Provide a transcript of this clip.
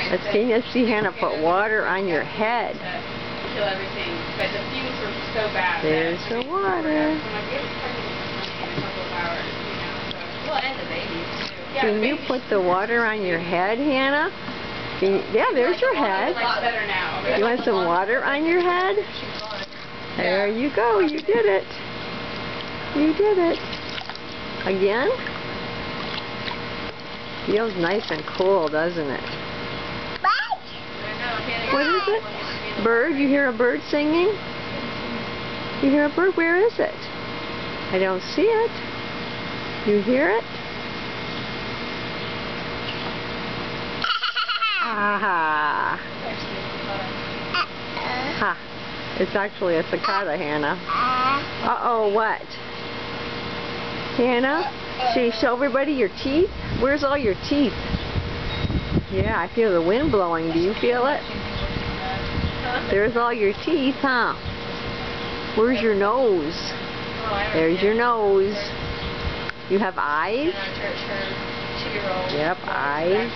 Let's see Hannah put water on your head. Kill everything, but the fumes were so bad. There's the water. Well, and the babies too. Can you put the water on your head, Hannah? Yeah, there's your head. You want some water on your head? There you go. You did it. You did it. Again? Feels nice and cool, doesn't it? What is it? Bird? You hear a bird singing? You hear a bird? Where is it? I don't see it. You hear it? Ah. Ha. It's actually a cicada, Hannah. Uh-oh, what? Hannah? Should you show everybody your teeth? Where's all your teeth? Yeah, I feel the wind blowing. Do you feel it? There's all your teeth, huh? Where's your nose? There's your nose. You have eyes? Yep, eyes.